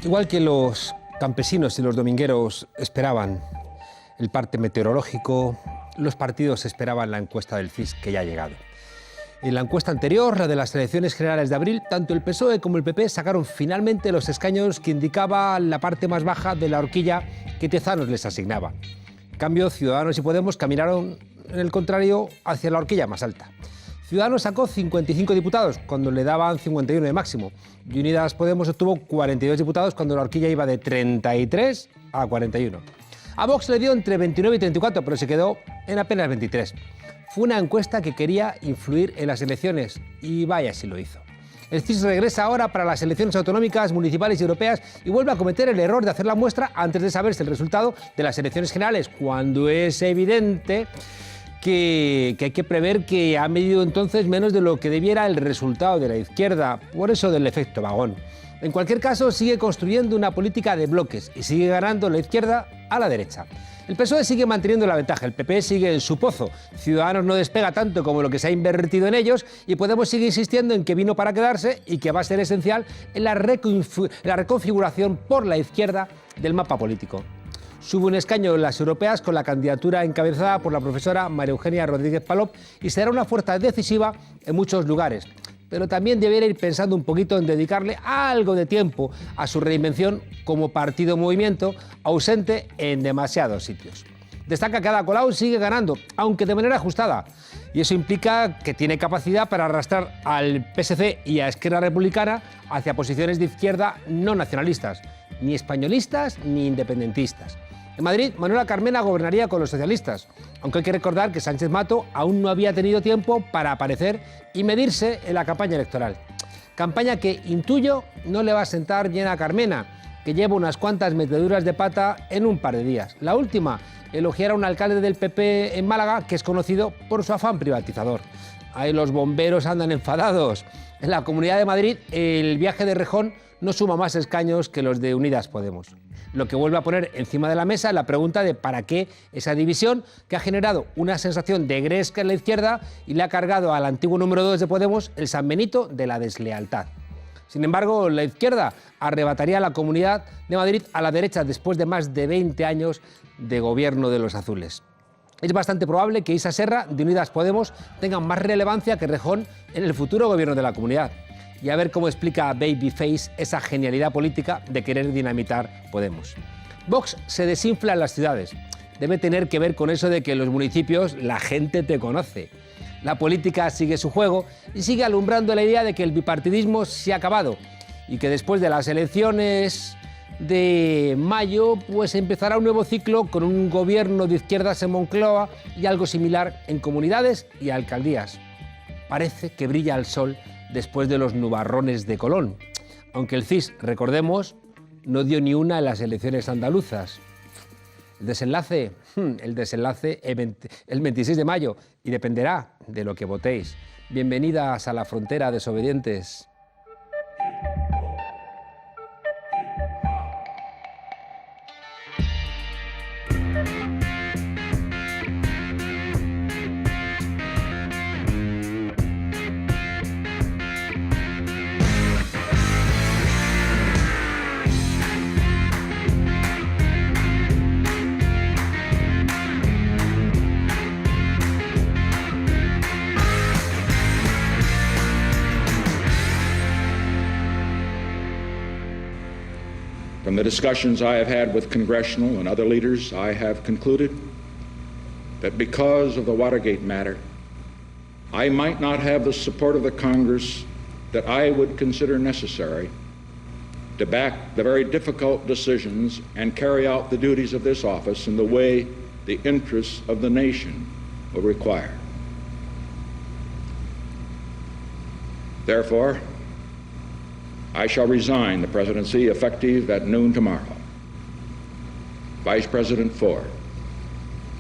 Igual que los campesinos y los domingueros esperaban el parte meteorológico, los partidos esperaban la encuesta del CIS, que ya ha llegado. En la encuesta anterior, la de las elecciones generales de abril, tanto el PSOE como el PP sacaron finalmente los escaños que indicaba la parte más baja de la horquilla que Tezanos les asignaba. En cambio, Ciudadanos y Podemos caminaron, en el contrario, hacia la horquilla más alta. Ciudadanos sacó 55 diputados cuando le daban 51 de máximo, y Unidas Podemos obtuvo 42 diputados cuando la horquilla iba de 33 a 41. A Vox le dio entre 29 y 34, pero se quedó en apenas 23. Fue una encuesta que quería influir en las elecciones, y vaya si lo hizo. El CIS regresa ahora para las elecciones autonómicas, municipales y europeas y vuelve a cometer el error de hacer la muestra antes de saberse el resultado de las elecciones generales, cuando es evidente que hay que prever que ha medido entonces menos de lo que debiera el resultado de la izquierda, por eso del efecto vagón. En cualquier caso, sigue construyendo una política de bloques y sigue ganando la izquierda a la derecha. El PSOE sigue manteniendo la ventaja, el PP sigue en su pozo, Ciudadanos no despega tanto como lo que se ha invertido en ellos y Podemos sigue insistiendo en que vino para quedarse y que va a ser esencial en la reconfiguración por la izquierda del mapa político. Sube un escaño en las europeas con la candidatura encabezada por la profesora María Eugenia Rodríguez Palop y será una fuerza decisiva en muchos lugares. Pero también debería ir pensando un poquito en dedicarle algo de tiempo a su reinvención como partido-movimiento, ausente en demasiados sitios. Destaca que Ada Colau sigue ganando, aunque de manera ajustada, y eso implica que tiene capacidad para arrastrar al PSC y a Esquerra Republicana hacia posiciones de izquierda no nacionalistas, ni españolistas ni independentistas. En Madrid, Manuela Carmena gobernaría con los socialistas, aunque hay que recordar que Sánchez Mato aún no había tenido tiempo para aparecer y medirse en la campaña electoral. Campaña que, intuyo, no le va a sentar bien a Carmena, que lleva unas cuantas meteduras de pata en un par de días. La última, elogiar a un alcalde del PP en Málaga que es conocido por su afán privatizador. Ahí los bomberos andan enfadados. En la Comunidad de Madrid, el viaje de Rejón no suma más escaños que los de Unidas Podemos. Lo que vuelve a poner encima de la mesa la pregunta de para qué esa división que ha generado una sensación de gresca en la izquierda y le ha cargado al antiguo número 2 de Podemos el San Benito de la deslealtad. Sin embargo, la izquierda arrebataría la Comunidad de Madrid a la derecha después de más de 20 años de gobierno de los azules. Es bastante probable que Isa Serra, de Unidas Podemos, tenga más relevancia que Rejón en el futuro gobierno de la Comunidad. Y a ver cómo explica Babyface esa genialidad política de querer dinamitar Podemos. Vox se desinfla en las ciudades. Debe tener que ver con eso de que en los municipios la gente te conoce. La política sigue su juego y sigue alumbrando la idea de que el bipartidismo se ha acabado y que después de las elecciones de mayo pues empezará un nuevo ciclo con un gobierno de izquierdas en Moncloa y algo similar en comunidades y alcaldías. Parece que brilla el sol después de los nubarrones de Colón, aunque el CIS, recordemos, no dio ni una en las elecciones andaluzas. El desenlace el 26 de mayo y dependerá de lo que votéis. Bienvenidas a la frontera, desobedientes. From the discussions I have had with congressional and other leaders, I have concluded that because of the Watergate matter, I might not have the support of the Congress that I would consider necessary to back the very difficult decisions and carry out the duties of this office in the way the interests of the nation will require. Therefore, I shall resign the presidency effective at noon tomorrow. Vice President Ford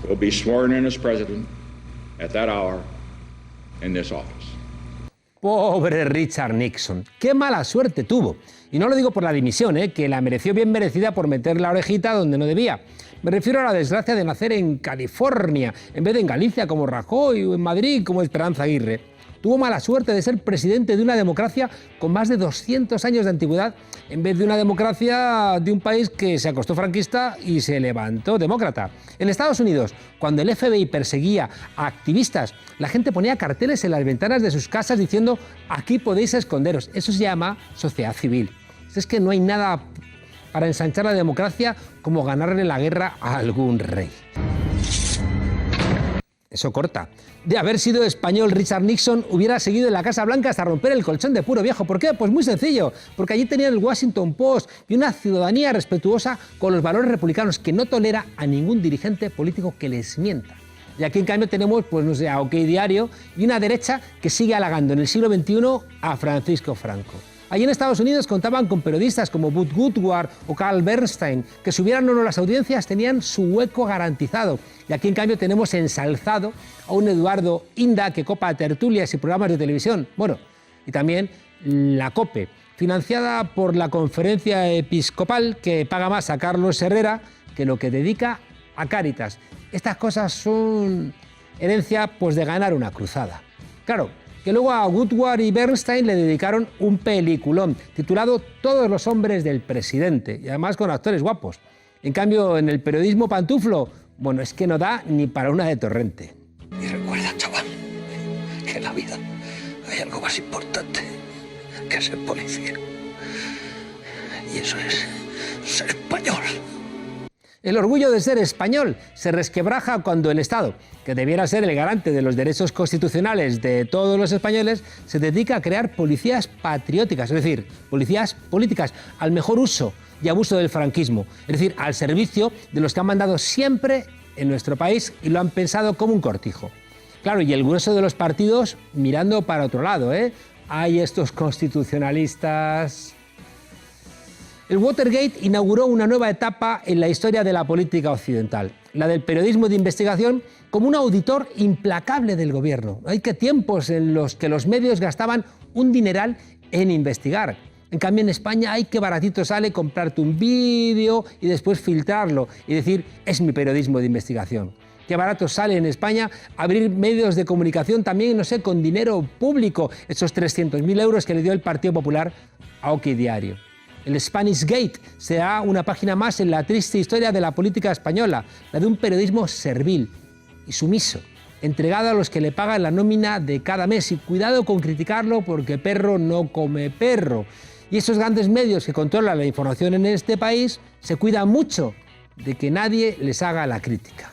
will be sworn in as president at that hour in this office. Pobre Richard Nixon, qué mala suerte tuvo. Y no lo digo por la dimisión, que la mereció bien merecida por meter la orejita donde no debía. Me refiero a la desgracia de nacer en California, en vez de en Galicia como Rajoy o en Madrid como Esperanza Aguirre. tuvo mala suerte de ser presidente de una democracia con más de 200 años de antigüedad, en vez de una democracia de un país que se acostó franquista y se levantó demócrata. En Estados Unidos, cuando el FBI perseguía a activistas, la gente ponía carteles en las ventanas de sus casas diciendo: aquí podéis esconderos. Eso se llama sociedad civil. Es que no hay nada para ensanchar la democracia como ganarle la guerra a algún rey. Eso corta. De haber sido español, Richard Nixon hubiera seguido en la Casa Blanca hasta romper el colchón de puro viejo. ¿Por qué? Pues muy sencillo, porque allí tenían el Washington Post y una ciudadanía respetuosa con los valores republicanos que no tolera a ningún dirigente político que les mienta. Y aquí en cambio tenemos, pues no sé, a OK Diario y una derecha que sigue halagando en el siglo XXI a Francisco Franco. Allí en Estados Unidos contaban con periodistas como Bud Woodward o Carl Bernstein, que subieran o no las audiencias tenían su hueco garantizado. Y aquí en cambio tenemos ensalzado a un Eduardo Inda que copa tertulias y programas de televisión. Bueno, y también la COPE, financiada por la Conferencia Episcopal, que paga más a Carlos Herrera que lo que dedica a Cáritas. Estas cosas son herencia pues de ganar una cruzada. Claro, que luego a Woodward y Bernstein le dedicaron un peliculón titulado Todos los hombres del presidente, y además con actores guapos. En cambio, en el periodismo pantuflo, bueno, es que no da ni para una de Torrente. Y recuerda, chaval, que en la vida hay algo más importante que ser policía. Y eso es ser español. El orgullo de ser español se resquebraja cuando el Estado, que debiera ser el garante de los derechos constitucionales de todos los españoles, se dedica a crear policías patrióticas, es decir, policías políticas, al mejor uso y abuso del franquismo, es decir, al servicio de los que han mandado siempre en nuestro país y lo han pensado como un cortijo. Claro, y el grueso de los partidos mirando para otro lado, ¿eh? Hay estos constitucionalistas. El Watergate inauguró una nueva etapa en la historia de la política occidental, la del periodismo de investigación como un auditor implacable del gobierno. Hay que tiempos en los que los medios gastaban un dineral en investigar. En cambio, en España, hay que baratito sale comprarte un vídeo y después filtrarlo y decir, es mi periodismo de investigación. Qué barato sale en España abrir medios de comunicación también, no sé, con dinero público, esos 300.000 euros que le dio el Partido Popular a OK Diario. El Spanish Gate será una página más en la triste historia de la política española, la de un periodismo servil y sumiso, entregado a los que le pagan la nómina de cada mes. Y cuidado con criticarlo porque perro no come perro. Y esos grandes medios que controlan la información en este país se cuidan mucho de que nadie les haga la crítica.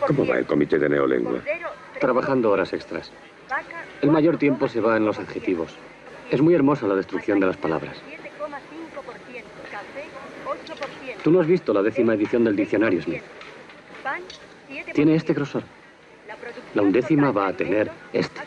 ¿Cómo va el comité de neolengua? Trabajando horas extras. El mayor tiempo se va en los adjetivos. Es muy hermosa la destrucción de las palabras. Tú no has visto la 10ª edición del diccionario, Smith. Tiene este grosor. La 11ª va a tener este.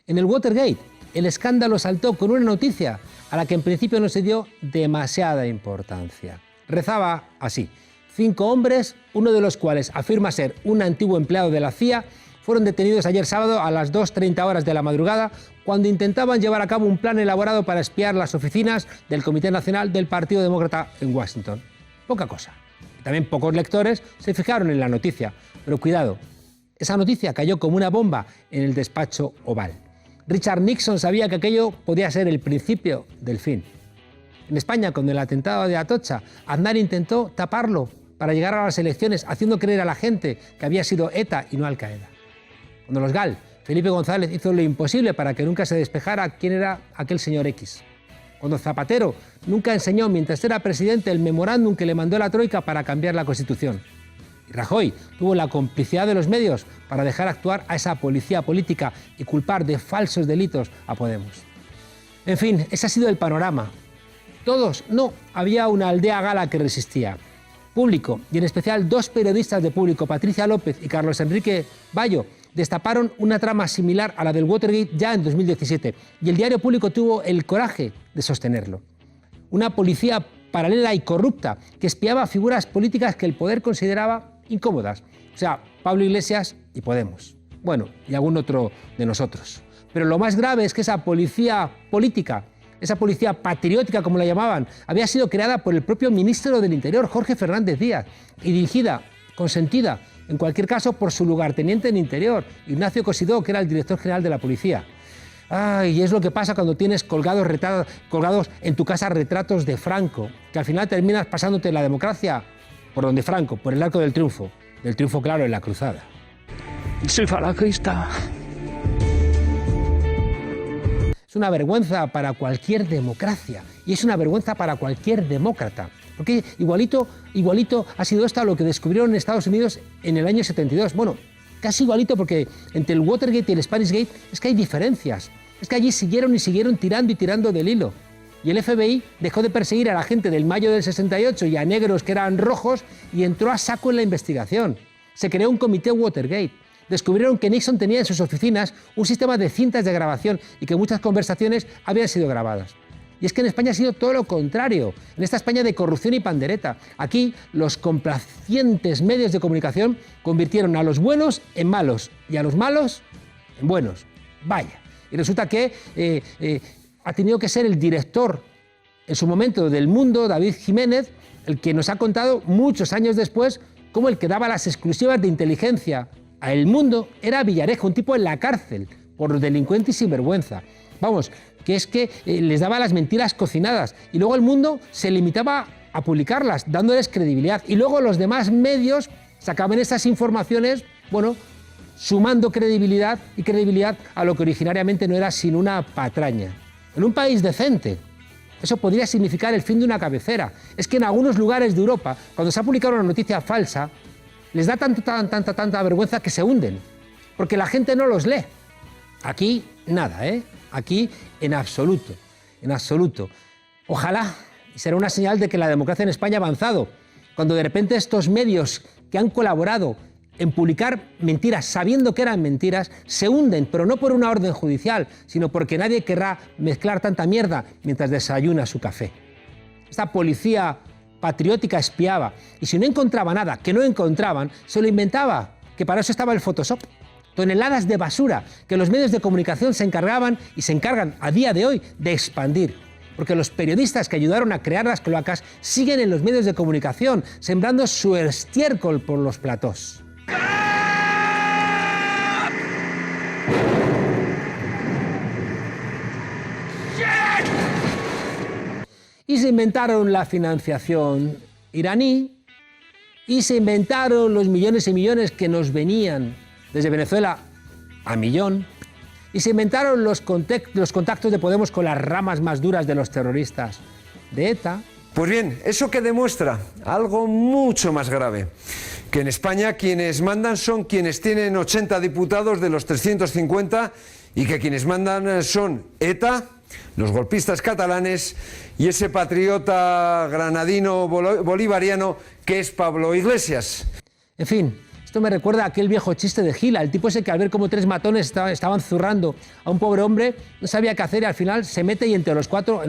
En el Watergate, el escándalo saltó con una noticia a la que en principio no se dio demasiada importancia. Rezaba así: 5 hombres, uno de los cuales afirma ser un antiguo empleado de la CIA, fueron detenidos ayer sábado a las 2:30 horas de la madrugada cuando intentaban llevar a cabo un plan elaborado para espiar las oficinas del Comité Nacional del Partido Demócrata en Washington. Poca cosa. También pocos lectores se fijaron en la noticia, pero cuidado, esa noticia cayó como una bomba en el despacho Oval. Richard Nixon sabía que aquello podía ser el principio del fin. En España, con el atentado de Atocha, Aznar intentó taparlo para llegar a las elecciones, haciendo creer a la gente que había sido ETA y no Al Qaeda. Cuando los GAL, Felipe González hizo lo imposible para que nunca se despejara quién era aquel señor X. Cuando Zapatero nunca enseñó, mientras era presidente, el memorándum que le mandó la Troika para cambiar la Constitución. Y Rajoy tuvo la complicidad de los medios para dejar actuar a esa policía política y culpar de falsos delitos a Podemos. En fin, ese ha sido el panorama. Todos, no, había una aldea gala que resistía. Público, y en especial 2 periodistas de Público, Patricia López y Carlos Enrique Bayo, destaparon una trama similar a la del Watergate ya en 2017, y el diario Público tuvo el coraje de sostenerlo. Una policía paralela y corrupta que espiaba a figuras políticas que el poder consideraba incómodas, o sea, Pablo Iglesias y Podemos. Bueno, y algún otro de nosotros. Pero lo más grave es que esa policía política, esa policía patriótica, como la llamaban, había sido creada por el propio ministro del Interior, Jorge Fernández Díaz, y dirigida, consentida En cualquier caso, por su lugarteniente en Interior, Ignacio Cosidó, que era el director general de la policía. Ay, y es lo que pasa cuando tienes colgados en tu casa retratos de Franco, que al final terminas pasándote la democracia por donde Franco, por el Arco del Triunfo, claro, en la Cruzada. Soy falangista. Es una vergüenza para cualquier democracia y es una vergüenza para cualquier demócrata. Porque igualito ha sido esto a lo que descubrieron en Estados Unidos en el año 72. Bueno, casi igualito porque entre el Watergate y el Spanish-Gate es que hay diferencias. Es que allí siguieron tirando y tirando del hilo. Y el FBI dejó de perseguir a la gente del mayo del 68 y a negros que eran rojos y entró a saco en la investigación. Se creó un comité Watergate. Descubrieron que Nixon tenía en sus oficinas un sistema de cintas de grabación y que muchas conversaciones habían sido grabadas. Y es que en España ha sido todo lo contrario, en esta España de corrupción y pandereta. Aquí los complacientes medios de comunicación convirtieron a los buenos en malos y a los malos en buenos. Vaya. Y resulta que ha tenido que ser el director en su momento del Mundo, David Jiménez, el que nos ha contado muchos años después cómo el que daba las exclusivas de inteligencia a El Mundo era Villarejo, un tipo en la cárcel por delincuente y sinvergüenza. Vamos, que es que les daba las mentiras cocinadas y luego El Mundo se limitaba a publicarlas, dándoles credibilidad. Y luego los demás medios sacaban esas informaciones, bueno, sumando credibilidad a lo que originariamente no era sino una patraña. En un país decente, eso podría significar el fin de una cabecera. Es que en algunos lugares de Europa, cuando se ha publicado una noticia falsa, les da tanta vergüenza que se hunden, porque la gente no los lee. Aquí nada, ¿eh? Aquí en absoluto. Ojalá, y será una señal de que la democracia en España ha avanzado, cuando de repente estos medios que han colaborado en publicar mentiras, sabiendo que eran mentiras, se hunden, pero no por una orden judicial, sino porque nadie querrá mezclar tanta mierda mientras desayuna su café. Esta policía patriótica espiaba, y si no encontraba nada, que no encontraban, se lo inventaba, que para eso estaba el Photoshop. Toneladas de basura que los medios de comunicación se encargaban y se encargan a día de hoy de expandir. Porque los periodistas que ayudaron a crear las cloacas siguen en los medios de comunicación, sembrando su estiércol por los platós. Y se inventaron la financiación iraní y se inventaron los millones y millones que nos venían desde Venezuela a millón y se inventaron los contactos de Podemos con las ramas más duras de los terroristas de ETA. Pues bien, eso que demuestra algo mucho más grave, que en España quienes mandan son quienes tienen 80 diputados de los 350 y que quienes mandan son ETA, los golpistas catalanes y ese patriota granadino bolivariano que es Pablo Iglesias. En fin, esto me recuerda a aquel viejo chiste de Gila, el tipo ese que al ver cómo tres matones estaban zurrando a un pobre hombre, no sabía qué hacer y al final se mete y entre los cuatro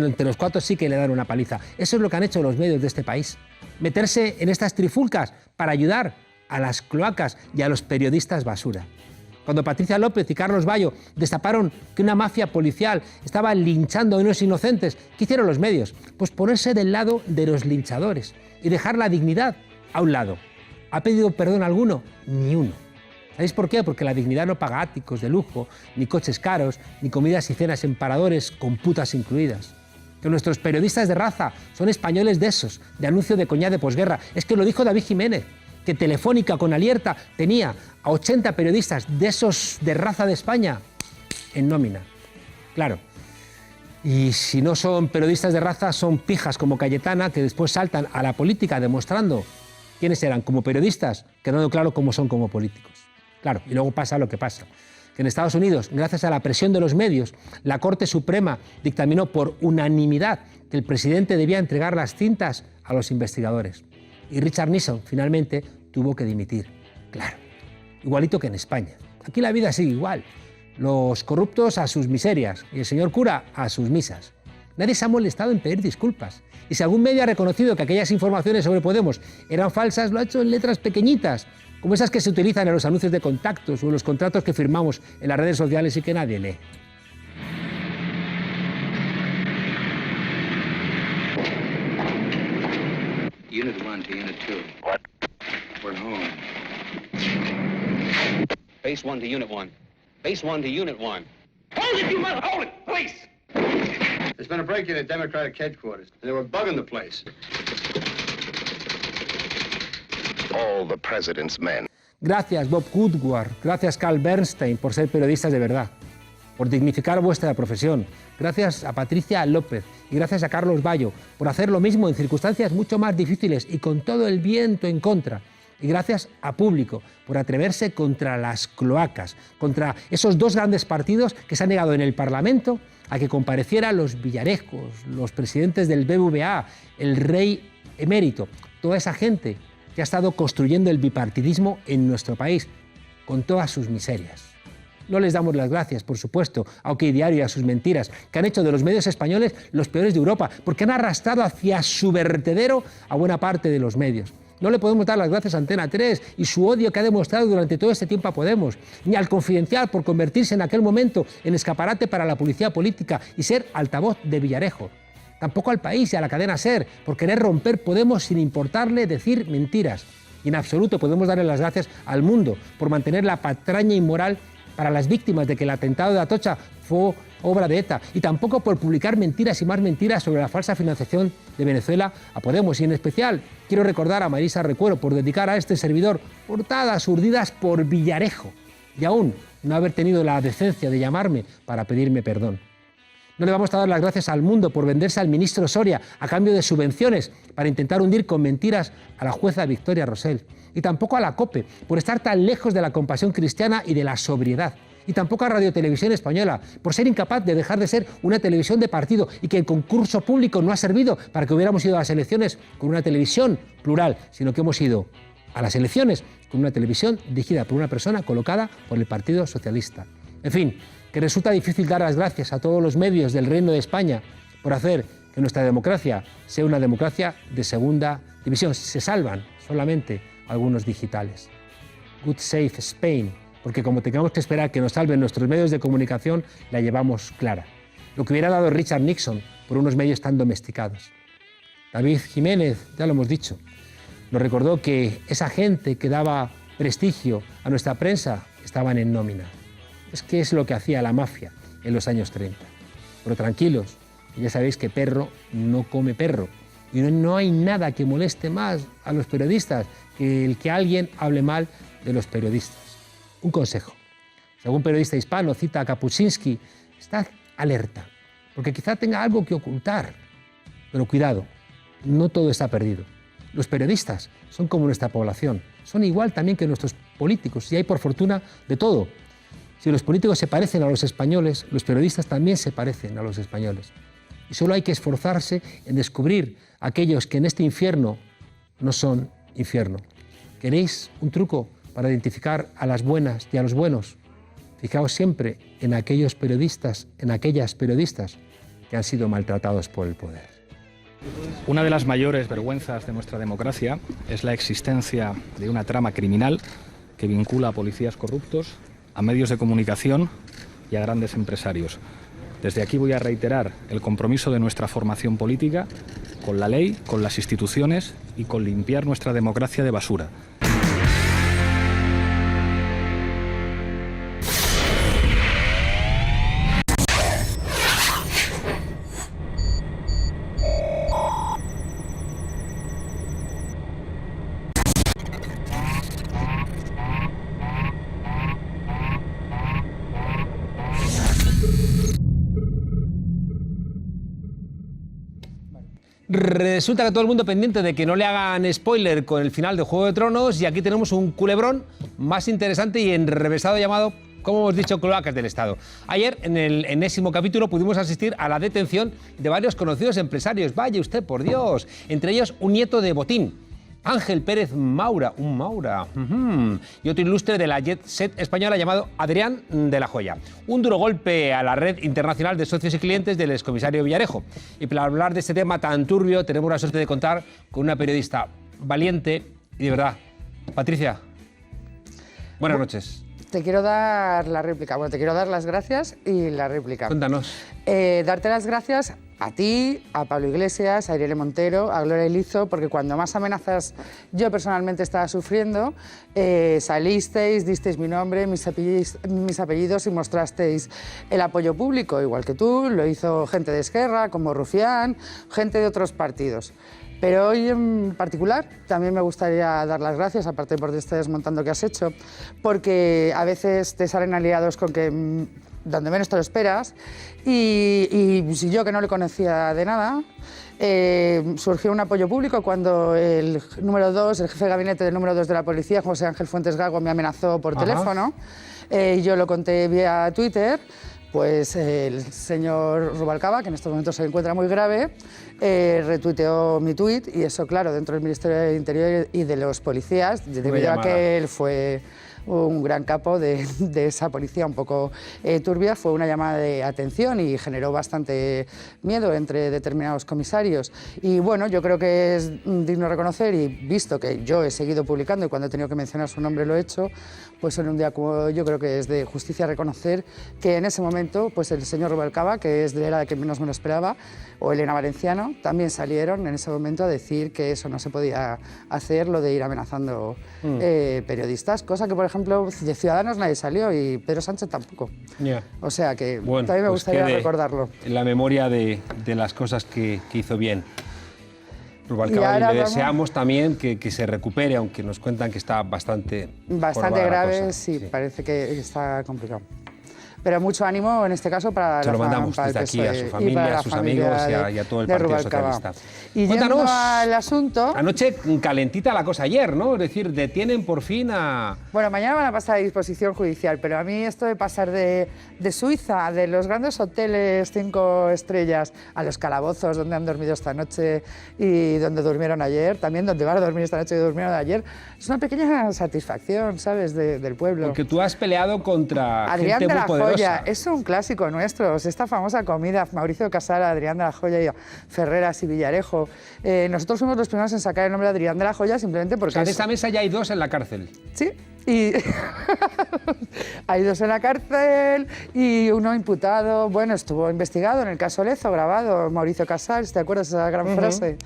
sí que le dan una paliza. Eso es lo que han hecho los medios de este país. Meterse en estas trifulcas para ayudar a las cloacas y a los periodistas basura. Cuando Patricia López y Carlos Bayo destaparon que una mafia policial estaba linchando a unos inocentes, ¿qué hicieron los medios? Pues ponerse del lado de los linchadores y dejar la dignidad a un lado. ¿Ha pedido perdón alguno? Ni uno. ¿Sabéis por qué? Porque la dignidad no paga áticos de lujo, ni coches caros, ni comidas y cenas en paradores con putas incluidas. Que nuestros periodistas de raza son españoles de esos, de anuncio de coñac de posguerra. Es que lo dijo David Jiménez, que Telefónica con Alierta tenía a 80 periodistas de esos de raza de España en nómina. Claro. Y si no son periodistas de raza, son pijas como Cayetana, que después saltan a la política demostrando quiénes eran como periodistas, quedando claro cómo son como políticos. Claro, y luego pasa lo que pasa. Que en Estados Unidos, gracias a la presión de los medios, la Corte Suprema dictaminó por unanimidad que el presidente debía entregar las cintas a los investigadores. Y Richard Nixon finalmente tuvo que dimitir. Claro, igualito que en España. Aquí la vida sigue igual. Los corruptos a sus miserias y el señor cura a sus misas. Nadie se ha molestado en pedir disculpas. Y si algún medio ha reconocido que aquellas informaciones sobre Podemos eran falsas, lo ha hecho en letras pequeñitas, como esas que se utilizan en los anuncios de contactos o en los contratos que firmamos en las redes sociales y que nadie lee. Unit 1 to Unit 2. We're home. Base 1 to Unit 1. Base 1 to Unit 1. Hold it, you mother! Hold it, police! There's been a break-in at Democratic headquarters. They were bugging the place. All the president's men. Gracias, Bob Woodward. Gracias, Carl Bernstein, por ser periodistas de verdad, por dignificar vuestra profesión. Gracias a Patricia López y gracias a Carlos Bayo por hacer lo mismo en circunstancias mucho más difíciles y con todo el viento en contra. Y gracias a Público por atreverse contra las cloacas, contra esos dos grandes partidos que se han negado en el Parlamento a que comparecieran los Villarejos, los presidentes del BBVA, el rey emérito, toda esa gente que ha estado construyendo el bipartidismo en nuestro país, con todas sus miserias. No les damos las gracias, por supuesto, a OK Diario y a sus mentiras, que han hecho de los medios españoles los peores de Europa, porque han arrastrado hacia su vertedero a buena parte de los medios. No le podemos dar las gracias a Antena 3 y su odio que ha demostrado durante todo este tiempo a Podemos, ni al Confidencial por convertirse en aquel momento en escaparate para la policía política y ser altavoz de Villarejo. Tampoco al País y a la cadena SER por querer romper Podemos sin importarle decir mentiras. Y en absoluto podemos darle las gracias al Mundo por mantener la patraña inmoral para las víctimas de que el atentado de Atocha fue obra de ETA, y tampoco por publicar mentiras y más mentiras sobre la falsa financiación de Venezuela a Podemos. Y en especial quiero recordar a Marisa Recuero por dedicar a este servidor portadas urdidas por Villarejo y aún no haber tenido la decencia de llamarme para pedirme perdón. No le vamos a dar las gracias al Mundo por venderse al ministro Soria a cambio de subvenciones para intentar hundir con mentiras a la jueza Victoria Rosell. Y tampoco a la COPE por estar tan lejos de la compasión cristiana y de la sobriedad. Y tampoco a Radio Televisión Española por ser incapaz de dejar de ser una televisión de partido y que el concurso público no ha servido para que hubiéramos ido a las elecciones con una televisión plural, sino que hemos ido a las elecciones con una televisión dirigida por una persona colocada por el Partido Socialista. En fin, que resulta difícil dar las gracias a todos los medios del Reino de España por hacer que nuestra democracia sea una democracia de segunda división. Se salvan solamente algunos digitales. Good save Spain, porque como tengamos que esperar que nos salven nuestros medios de comunicación, la llevamos clara. Lo que hubiera dado Richard Nixon por unos medios tan domesticados. David Jiménez, ya lo hemos dicho, nos recordó que esa gente que daba prestigio a nuestra prensa estaban en nómina. Es que es lo que hacía la mafia en los años 30. Pero tranquilos, ya sabéis que perro no come perro. Y no hay nada que moleste más a los periodistas que el que alguien hable mal de los periodistas. Un consejo. Si algún periodista hispano cita a Kapuscinski, estad alerta, porque quizá tenga algo que ocultar. Pero cuidado, no todo está perdido. Los periodistas son como nuestra población, son igual también que nuestros políticos, y hay por fortuna de todo. Si los políticos se parecen a los españoles, los periodistas también se parecen a los españoles. Y solo hay que esforzarse en descubrir aquellos que en este infierno no son infierno. ¿Queréis un truco para identificar a las buenas y a los buenos? Fijaos siempre en aquellos periodistas, en aquellas periodistas que han sido maltratados por el poder. Una de las mayores vergüenzas de nuestra democracia es la existencia de una trama criminal que vincula a policías corruptos, a medios de comunicación y a grandes empresarios. Desde aquí voy a reiterar el compromiso de nuestra formación política con la ley, con las instituciones y con limpiar nuestra democracia de basura. Resulta que todo el mundo pendiente de que no le hagan spoiler con el final de Juego de Tronos, y aquí tenemos un culebrón más interesante y enrevesado llamado, como hemos dicho, cloacas del Estado. Ayer, en el enésimo capítulo, pudimos asistir a la detención de varios conocidos empresarios. Vaya usted, por Dios. Entre ellos, un nieto de Botín, Ángel Pérez Maura, y otro ilustre de la jet set española llamado Adrián de la Joya. Un duro golpe a la red internacional de socios y clientes del excomisario Villarejo. Y para hablar de este tema tan turbio, tenemos la suerte de contar con una periodista valiente y de verdad. Patricia, buenas noches. Te quiero dar la réplica. Bueno, te quiero dar las gracias y la réplica. Cuéntanos. Darte las gracias a ti, a Pablo Iglesias, a Irene Montero, a Gloria Ilizo, porque cuando más amenazas yo personalmente estaba sufriendo, salisteis, disteis mi nombre, mis apellidos y mostrasteis el apoyo público, igual que tú, lo hizo gente de Esquerra, como Rufián, gente de otros partidos. Pero hoy en particular también me gustaría dar las gracias, aparte por este desmontando que has hecho, porque a veces te salen aliados con que donde menos te lo esperas, y si yo, que no le conocía de nada, surgió un apoyo público cuando el número 2, el jefe de gabinete del número 2 de la policía, José Ángel Fuentes Gago, me amenazó por teléfono, y yo lo conté vía Twitter. Pues el señor Rubalcaba, que en estos momentos se encuentra muy grave, retuiteó mi tuit, y eso, claro, dentro del Ministerio del Interior y de los policías, debido a que él fue un gran capo de esa policía un poco turbia, fue una llamada de atención y generó bastante miedo entre determinados comisarios. Y bueno, yo creo que es digno reconocer, y visto que yo he seguido publicando y cuando he tenido que mencionar su nombre lo he hecho, pues en un día como hoy yo creo que es de justicia reconocer que en ese momento pues el señor Rubalcaba, que es de la que menos me lo esperaba, o Elena Valenciano, también salieron en ese momento a decir que eso no se podía hacer, lo de ir amenazando periodistas, cosa que, por ejemplo, de Ciudadanos nadie salió y Pedro Sánchez tampoco. O sea que bueno, también me pues gustaría recordarlo. En la memoria de las cosas que hizo bien. Rubalcaba, y le deseamos también que se recupere, aunque nos cuentan que está bastante grave, sí, parece que está complicado. Pero mucho ánimo en este caso para se lo mandamos desde aquí a su familia, a sus amigos y a todo el Partido Socialista. Y yendo al asunto... Anoche calentita la cosa ayer, ¿no? Es decir, detienen por fin a... Bueno, mañana van a pasar a disposición judicial, pero a mí esto de pasar de Suiza, de los grandes hoteles 5 estrellas, a los calabozos donde han dormido esta noche y donde durmieron ayer, también donde van a dormir esta noche y durmieron ayer, es una pequeña satisfacción, ¿sabes?, del pueblo. Porque tú has peleado contra Adrián gente de muy poderosa. Es un clásico nuestro, esta famosa comida, Mauricio Casal, Adrián de la Joya, Ferreras y Villarejo. Nosotros fuimos los primeros en sacar el nombre de Adrián de la Joya simplemente porque... O sea, de esa mesa ya hay 2 en la cárcel. Sí, y hay 2 en la cárcel y uno imputado, bueno, estuvo investigado en el caso Lezo, grabado, Mauricio Casal, ¿te acuerdas de esa gran frase?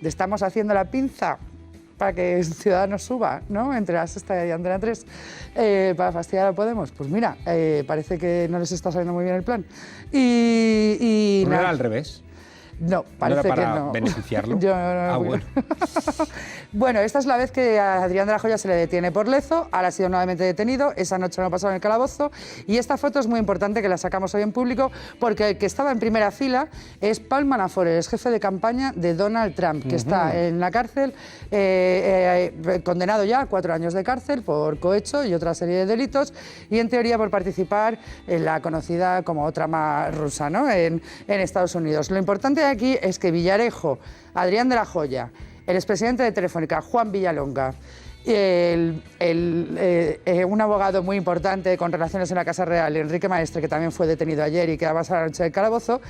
De estamos haciendo la pinza para que Ciudadanos suba, ¿no?, entre la Sexta y Antena 3, para fastidiar a Podemos. Pues mira, parece que no les está saliendo muy bien el plan. Y ¿No era al revés? No, parece que no. ¿No era para beneficiarlo? Yo no. Bueno. Bueno, esta es la vez que a Adrián de la Joya se le detiene por Lezo, ahora ha sido nuevamente detenido, esa noche no pasó en el calabozo, y esta foto es muy importante que la sacamos hoy en público porque el que estaba en primera fila es Paul Manafort, el jefe de campaña de Donald Trump, que está en la cárcel, condenado ya a 4 años de cárcel por cohecho y otra serie de delitos, y en teoría por participar en la conocida como trama rusa, ¿no?, en Estados Unidos. Lo importante aquí es que Villarejo, Adrián de la Joya, el expresidente de Telefónica, Juan Villalonga, un abogado muy importante con relaciones en la Casa Real, Enrique Maestre, que también fue detenido ayer y que va a pasar la noche del calabozo,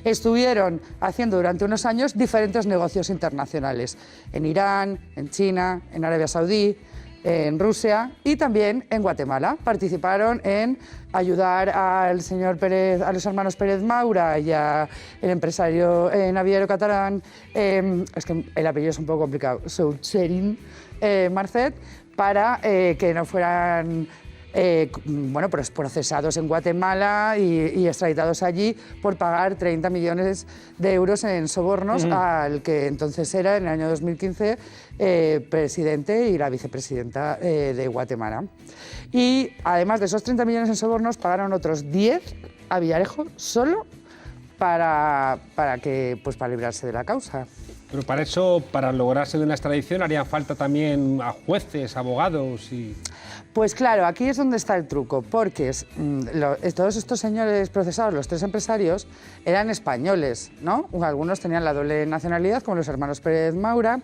estuvieron haciendo durante unos años diferentes negocios internacionales en Irán, en China, en Arabia Saudí, en Rusia y también en Guatemala. Participaron en ayudar al señor Pérez, a los hermanos Pérez Maura y al empresario naviero catalán, es que el apellido es un poco complicado, Soucherin Marcet, para que no fueran pues procesados en Guatemala y extraditados allí por pagar 30 millones de euros en sobornos al que entonces era, en el año 2015, presidente y la vicepresidenta de Guatemala. Y además de esos 30 millones en sobornos, pagaron otros 10 a Villarejo solo para librarse de la causa. Pero para eso, para lograrse de una extradición, harían falta también a jueces, abogados y... Pues claro, aquí es donde está el truco, porque todos estos señores procesados, los 3 empresarios, eran españoles, ¿no? Algunos tenían la doble nacionalidad, como los hermanos Pérez Maura,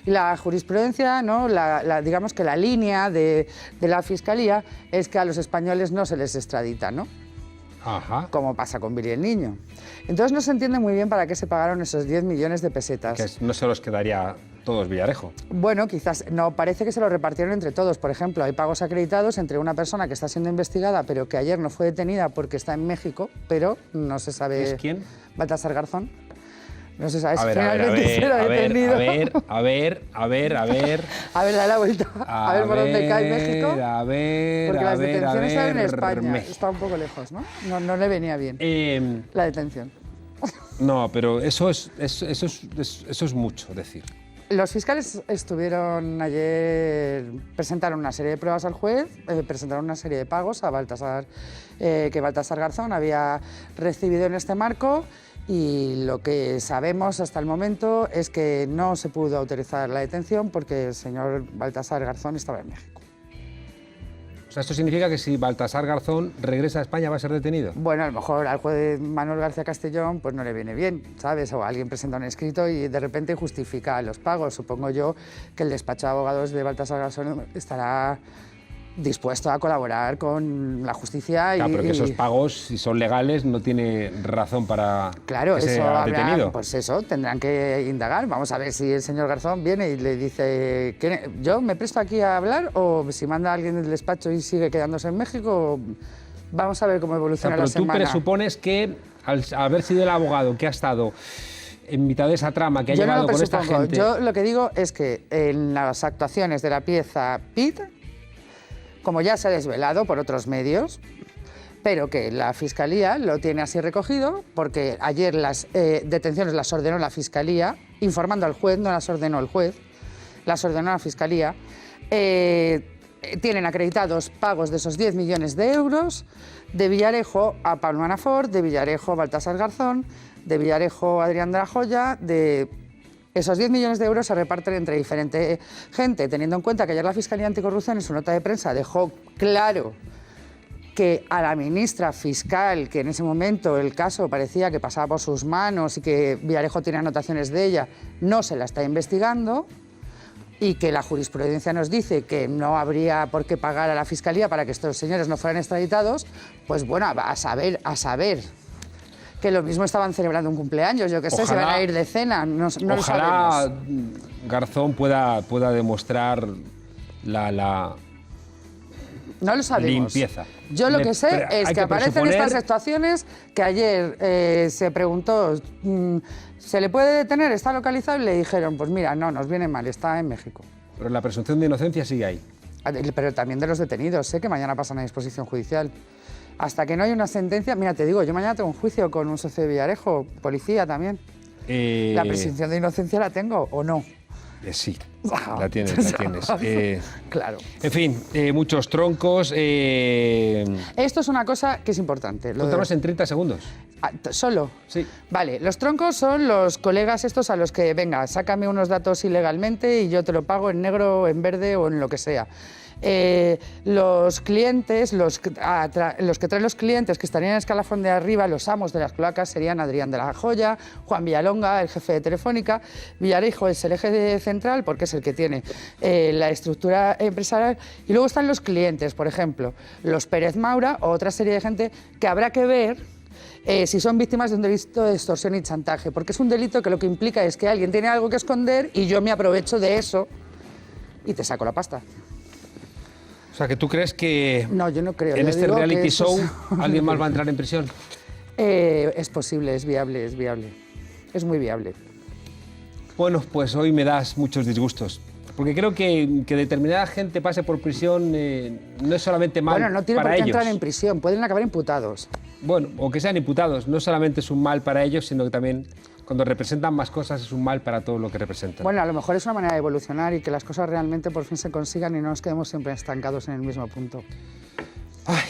y la jurisprudencia, ¿no?, digamos que la línea de la Fiscalía es que a los españoles no se les extradita, ¿no? Ajá. Como pasa con Billy el Niño. Entonces no se entiende muy bien para qué se pagaron esos 10 millones de pesetas. Que no se los quedaría todos Villarejo. Bueno, quizás no, parece que se lo repartieron entre todos. Por ejemplo, hay pagos acreditados entre una persona que está siendo investigada, pero que ayer no fue detenida porque está en México, pero no se sabe... ¿Es quién? Baltasar Garzón. No se sabe si A ver, finalmente será detenido. a ver. A ver, dale la vuelta. A ver por dónde cae México. Porque las detenciones salen en España. Está un poco lejos, ¿no? No le venía bien la detención. No, pero eso es mucho decir. Los fiscales estuvieron ayer, presentaron una serie de pruebas al juez, presentaron una serie de pagos a Baltasar, que Baltasar Garzón había recibido en este marco, y lo que sabemos hasta el momento es que no se pudo autorizar la detención porque el señor Baltasar Garzón estaba en México. O sea, ¿esto significa que si Baltasar Garzón regresa a España va a ser detenido? Bueno, a lo mejor al juez Manuel García Castellón pues no le viene bien, ¿sabes? O alguien presenta un escrito y de repente justifica los pagos. Supongo yo que el despacho de abogados de Baltasar Garzón estará dispuesto a colaborar con la justicia. Claro, pero que esos pagos, si son legales, no tiene razón para que sea detenido. Pues eso, tendrán que indagar. Vamos a ver si el señor Garzón viene y le dice, ¿yo me presto aquí a hablar? O si manda a alguien del despacho y sigue quedándose en México. Vamos a ver cómo evoluciona la semana. Pero tú presupones que, al haber sido el abogado que ha estado en mitad de esa trama que ha llevado con esta gente... Yo lo que digo es que en las actuaciones de la pieza Pit, como ya se ha desvelado por otros medios, pero que la Fiscalía lo tiene así recogido, porque ayer las detenciones las ordenó la Fiscalía, informando al juez, no las ordenó el juez, las ordenó la Fiscalía. Tienen acreditados pagos de esos 10 millones de euros de Villarejo a Pablo Manafort, de Villarejo a Baltasar Garzón, de Villarejo a Adrián de la Joya, de... Esos 10 millones de euros se reparten entre diferente gente, teniendo en cuenta que ayer la Fiscalía Anticorrupción en su nota de prensa dejó claro que a la ministra fiscal, que en ese momento el caso parecía que pasaba por sus manos y que Villarejo tiene anotaciones de ella, no se la está investigando, y que la jurisprudencia nos dice que no habría por qué pagar a la Fiscalía para que estos señores no fueran extraditados, pues bueno, a saber... que lo mismo estaban celebrando un cumpleaños, yo qué sé, se van a ir de cena, no lo sabemos. Ojalá Garzón pueda demostrar la no lo sabemos. Limpieza. Yo lo que sé es que aparecen estas actuaciones que ayer se preguntó, ¿se le puede detener? ¿Está localizado? Y le dijeron, pues mira, no, nos viene mal, está en México. Pero la presunción de inocencia sigue ahí. Pero también de los detenidos, sé que mañana pasan a disposición judicial. Hasta que no hay una sentencia, mira, te digo, yo mañana tengo un juicio con un socio de Villarejo, policía también. ¿La presunción de inocencia la tengo o no? Sí, la tienes. Claro. En fin, muchos troncos. Esto es una cosa que es importante. Cuéntanos en 30 segundos. ¿Solo? Sí. Vale, los troncos son los colegas estos a los que, venga, sácame unos datos ilegalmente y yo te lo pago en negro, en verde o en lo que sea. Los clientes, los que traen los clientes que estarían en el escalafón de arriba, los amos de las cloacas, serían Adrián de la Joya, Juan Villalonga, el jefe de Telefónica, Villarejo es el eje central porque es el que tiene la estructura empresarial, y luego están los clientes, por ejemplo, los Pérez Maura o otra serie de gente que habrá que ver si son víctimas de un delito de extorsión y chantaje, porque es un delito que lo que implica es que alguien tiene algo que esconder y yo me aprovecho de eso y te saco la pasta. O sea, que tú crees que no, yo no creo. En este reality show alguien más va a entrar en prisión. Es posible, es viable, es muy viable. Bueno, pues hoy me das muchos disgustos, porque creo que determinada gente pase por prisión no es solamente mal para ellos. Bueno, no tiene por qué entrar en prisión, pueden acabar imputados. Bueno, o que sean imputados, no solamente es un mal para ellos, sino que también cuando representan más cosas es un mal para todo lo que representan. Bueno, a lo mejor es una manera de evolucionar y que las cosas realmente por fin se consigan y no nos quedemos siempre estancados en el mismo punto. Ay,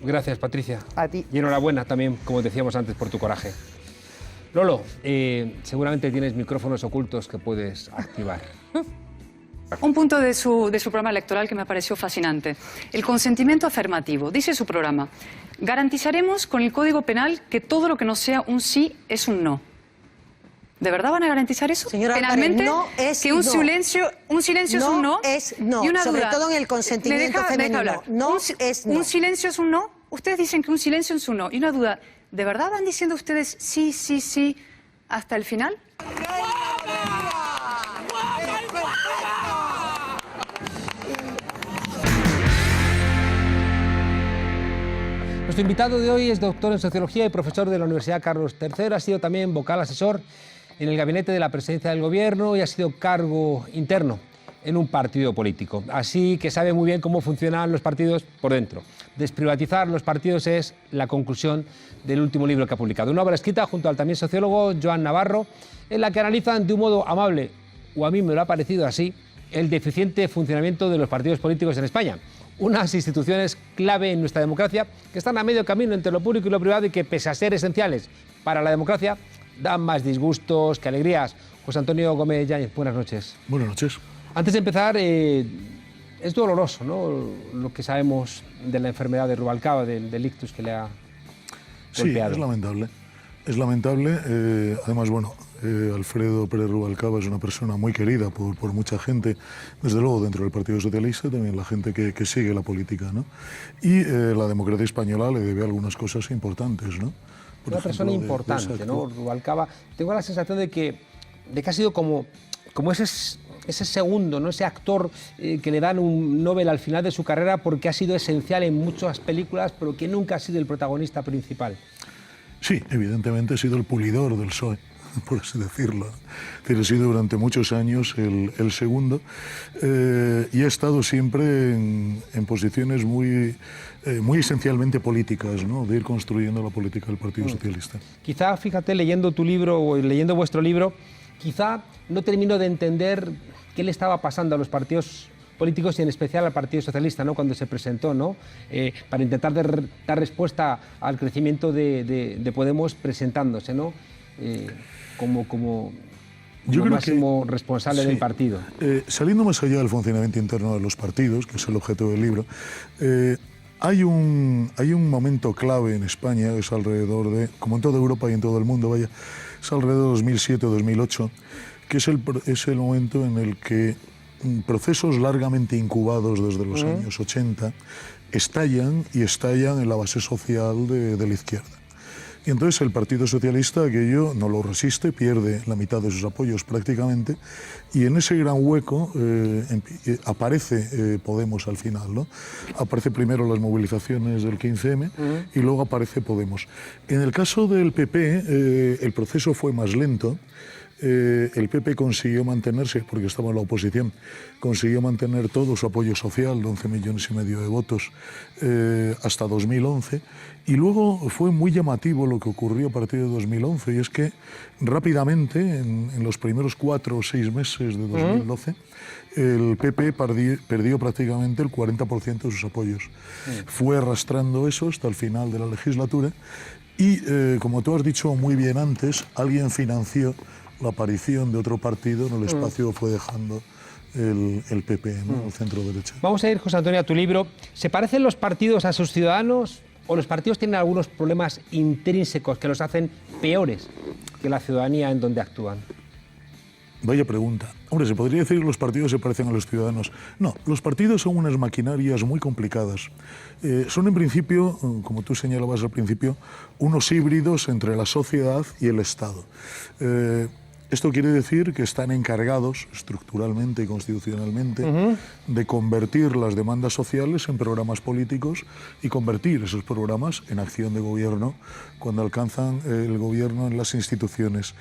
gracias, Patricia. A ti. Y enhorabuena también, como decíamos antes, por tu coraje. Lolo, seguramente tienes micrófonos ocultos que puedes activar. Un punto de su programa electoral que me pareció fascinante. El consentimiento afirmativo. Dice su programa, garantizaremos con el Código Penal que todo lo que no sea un sí es un no. ¿De verdad van a garantizar eso? Señora penalmente, Álvarez, no es que un no. silencio es un no. Es no, y una sobre duda. todo en el consentimiento femenino. No es no. ¿Un silencio es un no? Ustedes dicen que un silencio es un no. Y una duda, ¿de verdad van diciendo ustedes sí, sí, sí hasta el final? Nuestro invitado de hoy es doctor en Sociología y profesor de la Universidad Carlos III. Ha sido también vocal asesor en el gabinete de la presidencia del gobierno y ha sido cargo interno en un partido político. Así que sabe muy bien cómo funcionan los partidos por dentro. Desprivatizar los partidos es la conclusión del último libro que ha publicado. Una obra escrita junto al también sociólogo Joan Navarro, en la que analizan de un modo amable, o a mí me lo ha parecido así, el deficiente funcionamiento de los partidos políticos en España. Unas instituciones clave en nuestra democracia que están a medio camino entre lo público y lo privado y que, pese a ser esenciales para la democracia, dan más disgustos que alegrías. José Antonio Gómez Yáñez, buenas noches. Buenas noches. Antes de empezar, es doloroso, ¿no?, lo que sabemos de la enfermedad de Rubalcaba, del ictus que le ha golpeado. Sí, es lamentable. Es lamentable. Además, bueno, Alfredo Pérez Rubalcaba es una persona muy querida por mucha gente, desde luego dentro del Partido Socialista, también la gente que sigue la política, ¿no? Y la democracia española le debe algunas cosas importantes, ¿no? Por una persona importante, ¿no? Rubalcaba. Tengo la sensación de que ha sido como ese segundo, ¿no?, ese actor que le dan un Nobel al final de su carrera porque ha sido esencial en muchas películas, pero que nunca ha sido el protagonista principal. Sí, evidentemente ha sido el pulidor del PSOE, por así decirlo. Ha sido durante muchos años el segundo y ha estado siempre en posiciones muy esencialmente políticas, ¿no?, de ir construyendo la política del Partido Socialista. Quizá, fíjate, leyendo tu libro o leyendo vuestro libro, quizá no termino de entender qué le estaba pasando a los partidos políticos y en especial al Partido Socialista, ¿no?, cuando se presentó, ¿no?, para intentar dar respuesta al crecimiento de Podemos presentándose, ¿no?, como máximo responsable del partido. Saliendo más allá del funcionamiento interno de los partidos, que es el objeto del libro, hay un momento clave en España, es alrededor de, como en toda Europa y en todo el mundo, vaya, es alrededor de 2007-2008, que es el momento en el que procesos largamente incubados desde los años 80 estallan en la base social de la izquierda. Y entonces el Partido Socialista aquello no lo resiste, pierde la mitad de sus apoyos prácticamente, y en ese gran hueco aparece Podemos al final, ¿no? Aparece primero las movilizaciones del 15M y luego aparece Podemos. En el caso del PP, el proceso fue más lento. El PP consiguió mantenerse, porque estaba en la oposición, consiguió mantener todo su apoyo social, de 11,5 millones de votos, hasta 2011. Y luego fue muy llamativo lo que ocurrió a partir de 2011, y es que rápidamente, en los primeros 4 o 6 meses de 2012, el PP perdió prácticamente el 40% de sus apoyos. Fue arrastrando eso hasta el final de la legislatura y, como tú has dicho muy bien antes, alguien financió la aparición de otro partido en el espacio fue dejando el PP, ¿no?, el centro derecha. Vamos a ir, José Antonio, a tu libro. ¿Se parecen los partidos a sus ciudadanos o los partidos tienen algunos problemas intrínsecos que los hacen peores que la ciudadanía en donde actúan? Vaya pregunta. Hombre, se podría decir que los partidos se parecen a los ciudadanos. No, los partidos son unas maquinarias muy complicadas. Son en principio, como tú señalabas al principio, unos híbridos entre la sociedad y el Estado. Esto quiere decir que están encargados estructuralmente y constitucionalmente de convertir las demandas sociales en programas políticos y convertir esos programas en acción de gobierno cuando alcanzan el gobierno en las instituciones.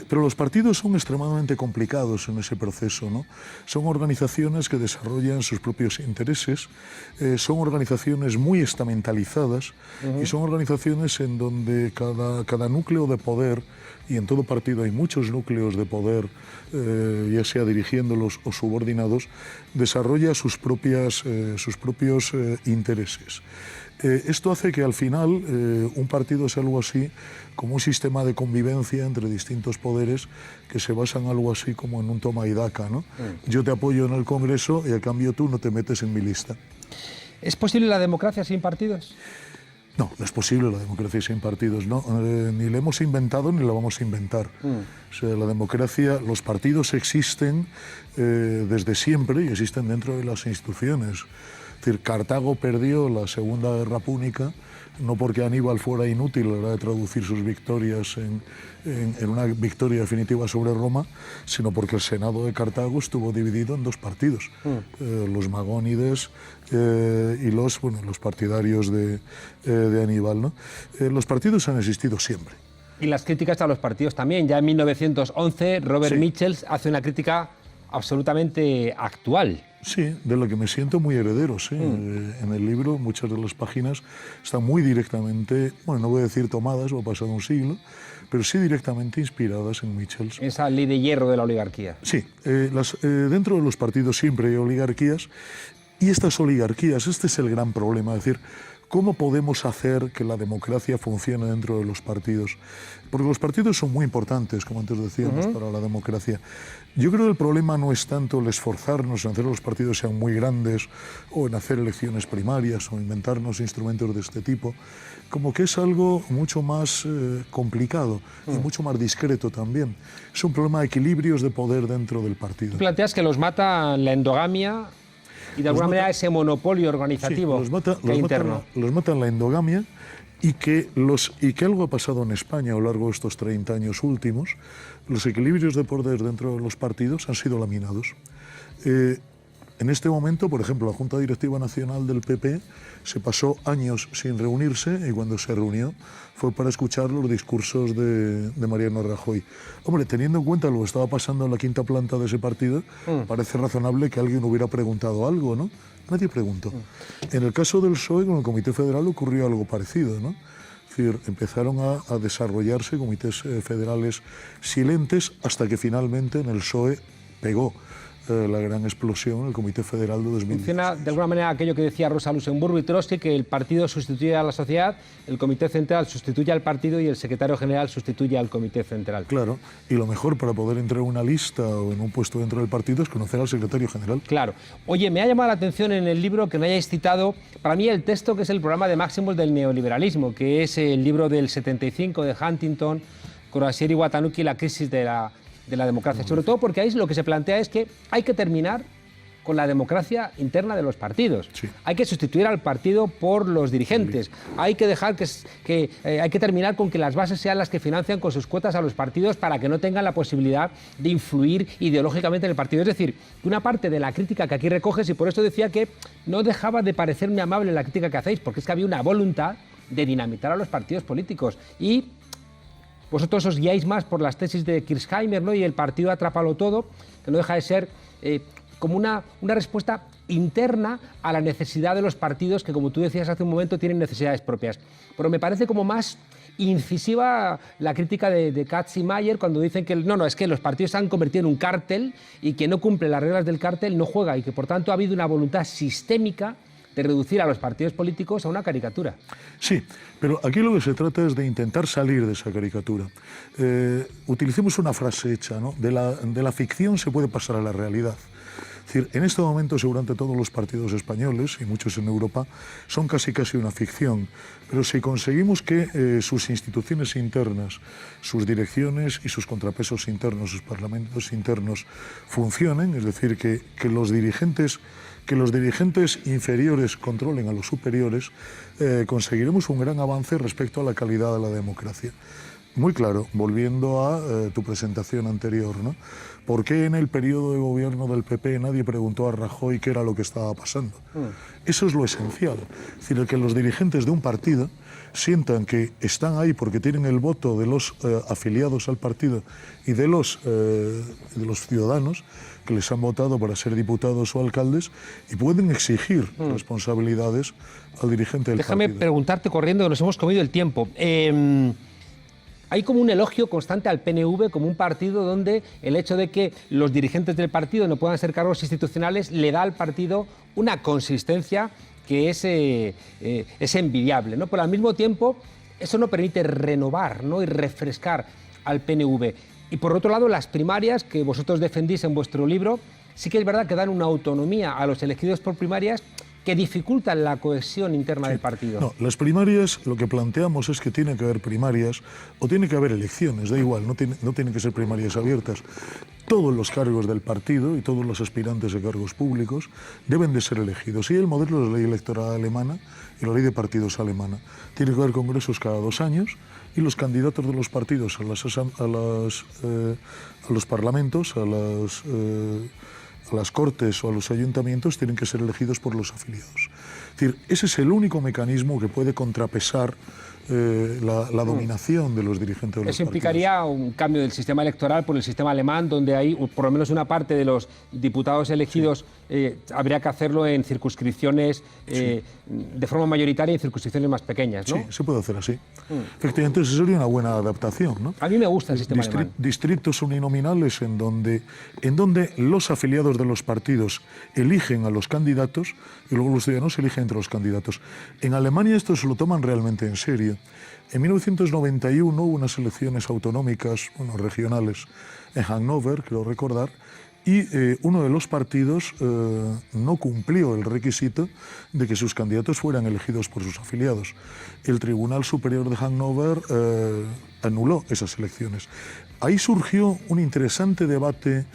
Pero los partidos son extremadamente complicados en ese proceso, ¿no? Son organizaciones que desarrollan sus propios intereses, son organizaciones muy estamentalizadas y son organizaciones en donde cada núcleo de poder, y en todo partido hay muchos núcleos de poder, ya sea dirigiéndolos o subordinados, desarrolla sus propios intereses. Esto hace que al final un partido sea algo así como un sistema de convivencia entre distintos poderes que se basa en algo así como en un toma y daca, ¿no? Yo te apoyo en el Congreso y a cambio tú no te metes en mi lista. ¿Es posible la democracia sin partidos? No, no es posible la democracia sin partidos, ¿no? Ni la hemos inventado ni la vamos a inventar. O sea, la democracia, los partidos existen desde siempre y existen dentro de las instituciones. Es decir, Cartago perdió la Segunda Guerra Púnica no porque Aníbal fuera inútil a la hora de traducir sus victorias en una victoria definitiva sobre Roma, sino porque el Senado de Cartago estuvo dividido en 2 partidos, los magónides y los partidarios de Aníbal, ¿no? Los partidos han existido siempre. Y las críticas a los partidos también. Ya en 1911 Robert Mitchell hace una crítica absolutamente actual. Sí, de lo que me siento muy heredero, sí. En el libro muchas de las páginas están muy directamente, bueno, no voy a decir tomadas, o ha pasado un siglo, pero sí directamente inspiradas en Mitchell. Esa ley de hierro de la oligarquía. Sí, dentro de los partidos siempre hay oligarquías, y estas oligarquías, este es el gran problema, es decir, ¿cómo podemos hacer que la democracia funcione dentro de los partidos? Porque los partidos son muy importantes, como antes decíamos, para la democracia. Yo creo que el problema no es tanto el esforzarnos en hacer que los partidos sean muy grandes o en hacer elecciones primarias o inventarnos instrumentos de este tipo, como que es algo mucho más complicado y mucho más discreto también. Es un problema de equilibrios de poder dentro del partido. Tú planteas que los mata la endogamia y de alguna manera ese monopolio organizativo interno. Los matan la endogamia y que algo ha pasado en España a lo largo de estos 30 años últimos. Los equilibrios de poder dentro de los partidos han sido laminados. En este momento, por ejemplo, la Junta Directiva Nacional del PP se pasó años sin reunirse y cuando se reunió fue para escuchar los discursos de Mariano Rajoy. Hombre, teniendo en cuenta lo que estaba pasando en la quinta planta de ese partido, parece razonable que alguien hubiera preguntado algo, ¿no? Nadie preguntó. En el caso del PSOE, con el Comité Federal, ocurrió algo parecido, ¿no? Es decir, empezaron a desarrollarse comités federales silentes hasta que finalmente en el PSOE pegó la gran explosión en el Comité Federal de 2010. Funciona de alguna manera aquello que decía Rosa Luxemburgo y Trotsky, que el partido sustituye a la sociedad, el Comité Central sustituye al partido y el secretario general sustituye al Comité Central. Claro, y lo mejor para poder entrar en una lista o en un puesto dentro del partido es conocer al secretario general. Claro. Oye, me ha llamado la atención en el libro que no hayáis citado, para mí el texto que es el programa de máximos del neoliberalismo, que es el libro del 75 de Huntington, Courasier y Watanuki, La crisis de la democracia, sobre todo porque ahí lo que se plantea es que hay que terminar con la democracia interna de los partidos. Sí. Hay que sustituir al partido por los dirigentes. Hay que dejar hay que terminar con que las bases sean las que financian con sus cuotas a los partidos para que no tengan la posibilidad de influir ideológicamente en el partido. Es decir, una parte de la crítica que aquí recoges, y por eso decía que no dejaba de parecerme amable la crítica que hacéis, porque es que había una voluntad de dinamitar a los partidos políticos. Y vosotros os guiáis más por las tesis de Kirchheimer, ¿no? Y el partido atrápalo todo, que no deja de ser como una respuesta interna a la necesidad de los partidos que, como tú decías hace un momento, tienen necesidades propias. Pero me parece como más incisiva la crítica de Katz y Mayer cuando dicen que es que los partidos se han convertido en un cártel y que no cumple las reglas del cártel no juega y que por tanto ha habido una voluntad sistémica de reducir a los partidos políticos a una caricatura. Sí, pero aquí lo que se trata es de intentar salir de esa caricatura. Utilicemos una frase hecha, ¿no? De la ficción se puede pasar a la realidad. Es decir, en este momento seguramente todos los partidos españoles, y muchos en Europa, son casi una ficción. Pero si conseguimos que sus instituciones internas, sus direcciones y sus contrapesos internos, sus parlamentos internos funcionen, es decir, que los dirigentes inferiores controlen a los superiores, conseguiremos un gran avance respecto a la calidad de la democracia. Muy claro, volviendo a tu presentación anterior, ¿no? ¿Por qué en el periodo de gobierno del PP nadie preguntó a Rajoy qué era lo que estaba pasando? Eso es lo esencial. Es decir, que los dirigentes de un partido sientan que están ahí porque tienen el voto de los afiliados al partido y de los ciudadanos que les han votado para ser diputados o alcaldes y pueden exigir responsabilidades al dirigente del partido. Déjame preguntarte corriendo, que nos hemos comido el tiempo. Hay como un elogio constante al PNV como un partido donde el hecho de que los dirigentes del partido no puedan ser cargos institucionales le da al partido una consistencia que es envidiable, ¿no? Pero al mismo tiempo eso no permite renovar, ¿no? Y refrescar al PNV. Y por otro lado, las primarias que vosotros defendís en vuestro libro sí que es verdad que dan una autonomía a los elegidos por primarias que dificultan la cohesión interna del partido. No, las primarias, lo que planteamos es que tiene que haber primarias o tiene que haber elecciones, da igual, no tienen que ser primarias abiertas. Todos los cargos del partido y todos los aspirantes a cargos públicos deben de ser elegidos. Y el modelo de la ley electoral alemana y la ley de partidos alemana. Tiene que haber congresos cada 2 años y los candidatos de los partidos a los parlamentos, a las cortes o a los ayuntamientos tienen que ser elegidos por los afiliados. Es decir, ese es el único mecanismo que puede contrapesar la dominación de los dirigentes de los Eso implicaría un cambio del sistema electoral por el sistema alemán, donde hay por lo menos una parte de los diputados elegidos habría que hacerlo en circunscripciones de forma mayoritaria y en circunscripciones más pequeñas, ¿no? Sí, se puede hacer así. Efectivamente, eso sería una buena adaptación, ¿no? A mí me gusta el sistema alemán. Distritos uninominales en donde los afiliados de los partidos eligen a los candidatos y luego los ciudadanos eligen entre los candidatos. En Alemania esto se lo toman realmente en serio. En 1991 hubo unas elecciones autonómicas, regionales, en Hannover, creo recordar, y uno de los partidos no cumplió el requisito de que sus candidatos fueran elegidos por sus afiliados. El Tribunal Superior de Hannover anuló esas elecciones. Ahí surgió un interesante debate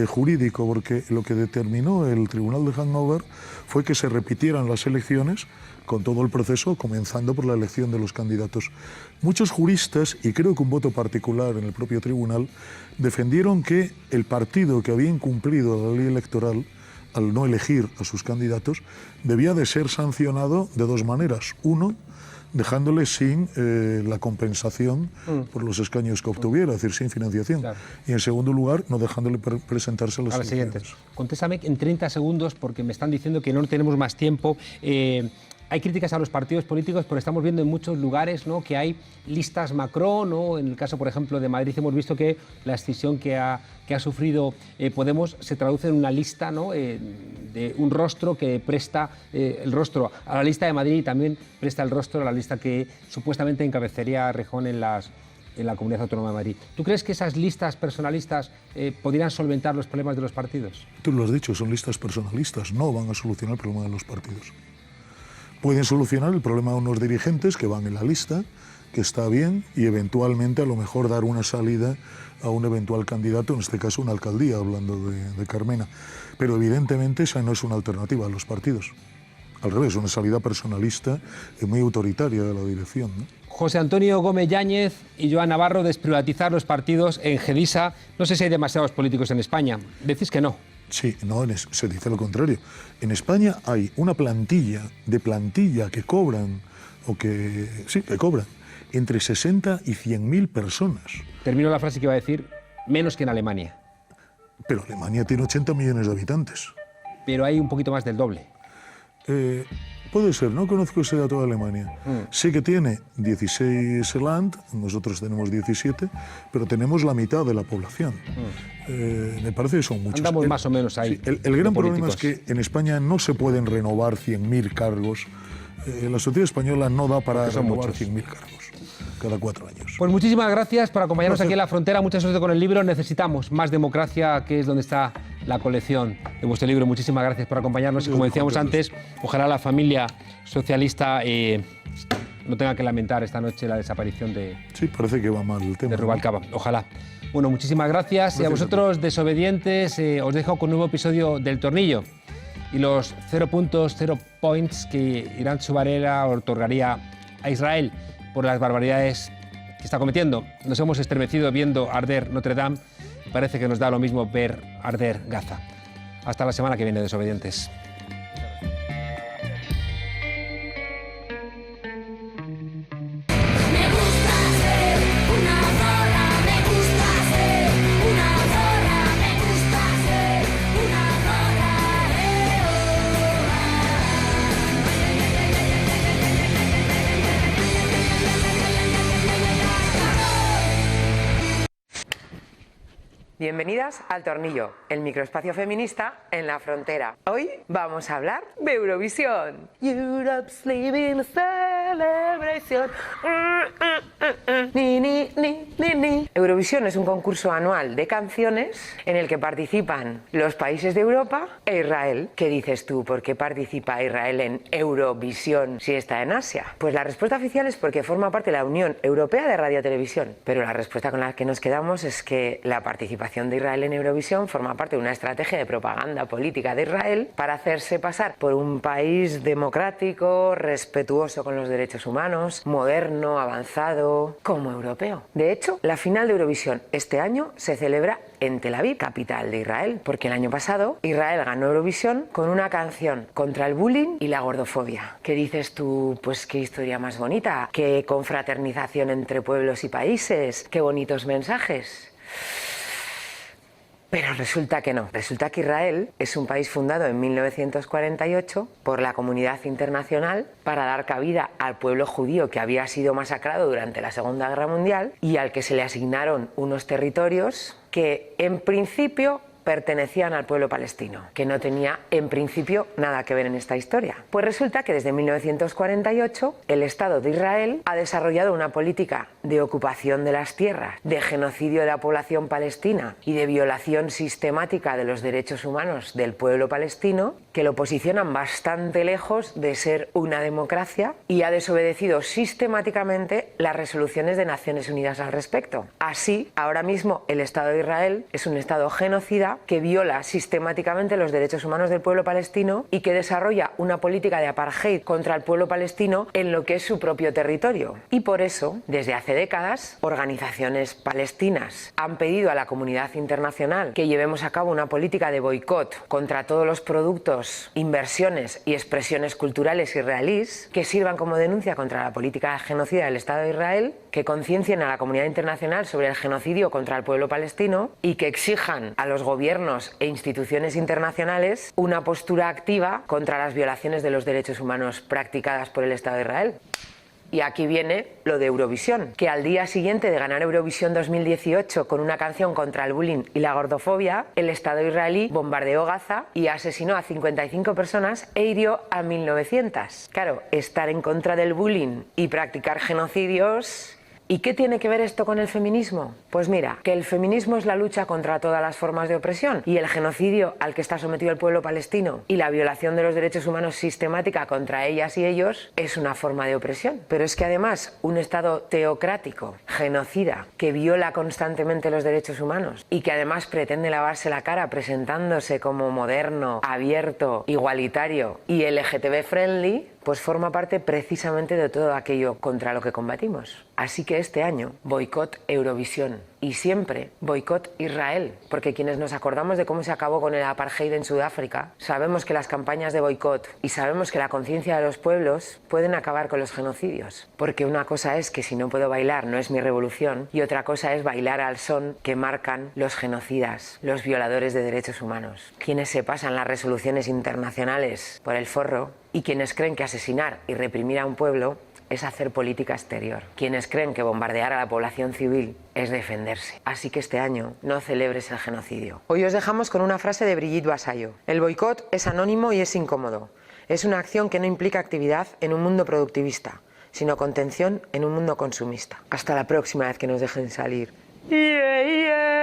jurídico, porque lo que determinó el Tribunal de Hannover fue que se repitieran las elecciones con todo el proceso, comenzando por la elección de los candidatos. Muchos juristas, y creo que un voto particular en el propio tribunal, defendieron que el partido que había incumplido la ley electoral al no elegir a sus candidatos debía de ser sancionado de dos maneras. Uno, dejándole sin la compensación por los escaños que obtuviera, es decir, sin financiación. Claro. Y en segundo lugar, no dejándole presentarse a las elecciones. Contéstame en 30 segundos, porque me están diciendo que no tenemos más tiempo. Hay críticas a los partidos políticos, pero estamos viendo en muchos lugares, ¿no?, que hay listas Macron, ¿no? En el caso, por ejemplo, de Madrid hemos visto que la escisión que ha sufrido Podemos se traduce en una lista, ¿no?, de un rostro que presta el rostro a la lista de Madrid y también presta el rostro a la lista que supuestamente encabezaría Rejón en la Comunidad Autónoma de Madrid. ¿Tú crees que esas listas personalistas podrían solventar los problemas de los partidos? Tú lo has dicho, son listas personalistas, no van a solucionar el problema de los partidos. Pueden solucionar el problema de unos dirigentes que van en la lista, que está bien, y eventualmente a lo mejor dar una salida a un eventual candidato, en este caso una alcaldía, hablando de Carmena. Pero evidentemente esa no es una alternativa a los partidos. Al revés, una salida personalista y muy autoritaria de la dirección, ¿no? José Antonio Gómez Yáñez y Joan Navarro, desprivatizar los partidos en Gedisa. No sé si hay demasiados políticos en España. Decís que no. Sí, no, se dice lo contrario. En España hay una plantilla que cobran, que cobran entre 60 y 100.000 personas. Termino la frase que iba a decir, menos que en Alemania. Pero Alemania tiene 80 millones de habitantes. Pero hay un poquito más del doble. Puede ser, no conozco ese dato de Alemania. Sé que tiene 16 Land, nosotros tenemos 17, pero tenemos la mitad de la población. Me parece que son muchos. Andamos más o menos ahí. Sí, el gran problema es que en España no se pueden renovar 100.000 cargos. La sociedad española no da para renovar 100.000 cargos cada 4 años. Pues muchísimas gracias por acompañarnos aquí en La Frontera. Mucha suerte con el libro. Necesitamos más democracia, que es donde está la colección de vuestro libro. Muchísimas gracias por acompañarnos. Y como decíamos antes, ojalá la familia socialista no tenga que lamentar esta noche la desaparición de... Sí, parece que va mal el tema. De Rubalcaba. Ojalá. Bueno, muchísimas gracias. Y a vosotros, desobedientes, os dejo con un nuevo episodio del Tornillo y los 0 puntos, 0 points que Irán Chubarera otorgaría a Israel por las barbaridades que está cometiendo. Nos hemos estremecido viendo arder Notre Dame. Parece que nos da lo mismo ver arder Gaza. Hasta la semana que viene, desobedientes. Bienvenidas al Tornillo, el microespacio feminista en La Frontera. Hoy vamos a hablar de Eurovisión. Europe's living a celebration. Eurovisión es un concurso anual de canciones en el que participan los países de Europa e Israel. ¿Qué dices tú? ¿Por qué participa Israel en Eurovisión si está en Asia? Pues la respuesta oficial es porque forma parte de la Unión Europea de Radio y Televisión. Pero la respuesta con la que nos quedamos es que la participación participación de Israel en Eurovisión forma parte de una estrategia de propaganda política de Israel para hacerse pasar por un país democrático, respetuoso con los derechos humanos, moderno, avanzado, como europeo. De hecho, la final de Eurovisión este año se celebra en Tel Aviv, capital de Israel, porque el año pasado Israel ganó Eurovisión con una canción contra el bullying y la gordofobia. ¿Qué dices tú? Pues qué historia más bonita, qué confraternización entre pueblos y países, qué bonitos mensajes. Pero resulta que no. Resulta que Israel es un país fundado en 1948 por la comunidad internacional para dar cabida al pueblo judío que había sido masacrado durante la Segunda Guerra Mundial y al que se le asignaron unos territorios que en principio pertenecían al pueblo palestino, que no tenía en principio nada que ver en esta historia. Pues resulta que desde 1948 el Estado de Israel ha desarrollado una política de ocupación de las tierras, de genocidio de la población palestina y de violación sistemática de los derechos humanos del pueblo palestino, que lo posicionan bastante lejos de ser una democracia y ha desobedecido sistemáticamente las resoluciones de Naciones Unidas al respecto. Así, ahora mismo el Estado de Israel es un Estado genocida que viola sistemáticamente los derechos humanos del pueblo palestino y que desarrolla una política de apartheid contra el pueblo palestino en lo que es su propio territorio. Y por eso, desde hace décadas, organizaciones palestinas han pedido a la comunidad internacional que llevemos a cabo una política de boicot contra todos los productos, inversiones y expresiones culturales israelíes que sirvan como denuncia contra la política genocida del Estado de Israel, que conciencien a la comunidad internacional sobre el genocidio contra el pueblo palestino y que exijan a los gobiernos e instituciones internacionales una postura activa contra las violaciones de los derechos humanos practicadas por el Estado de Israel. Y aquí viene lo de Eurovisión, que al día siguiente de ganar Eurovisión 2018 con una canción contra el bullying y la gordofobia, el Estado israelí bombardeó Gaza y asesinó a 55 personas e hirió a 1900. Claro, estar en contra del bullying y practicar genocidios... ¿Y qué tiene que ver esto con el feminismo? Pues mira, que el feminismo es la lucha contra todas las formas de opresión y el genocidio al que está sometido el pueblo palestino y la violación de los derechos humanos sistemática contra ellas y ellos es una forma de opresión. Pero es que además un Estado teocrático, genocida, que viola constantemente los derechos humanos y que además pretende lavarse la cara presentándose como moderno, abierto, igualitario y LGTB friendly, pues forma parte precisamente de todo aquello contra lo que combatimos. Así que este año, boicot Eurovisión y siempre boicot Israel, porque quienes nos acordamos de cómo se acabó con el apartheid en Sudáfrica, sabemos que las campañas de boicot y sabemos que la conciencia de los pueblos pueden acabar con los genocidios. Porque una cosa es que si no puedo bailar no es mi revolución y otra cosa es bailar al son que marcan los genocidas, los violadores de derechos humanos, quienes se pasan las resoluciones internacionales por el forro y quienes creen que asesinar y reprimir a un pueblo es hacer política exterior. Quienes creen que bombardear a la población civil es defenderse. Así que este año no celebres el genocidio. Hoy os dejamos con una frase de Brigitte Vasallo. El boicot es anónimo y es incómodo. Es una acción que no implica actividad en un mundo productivista, sino contención en un mundo consumista. Hasta la próxima vez que nos dejen salir. Yeah, yeah.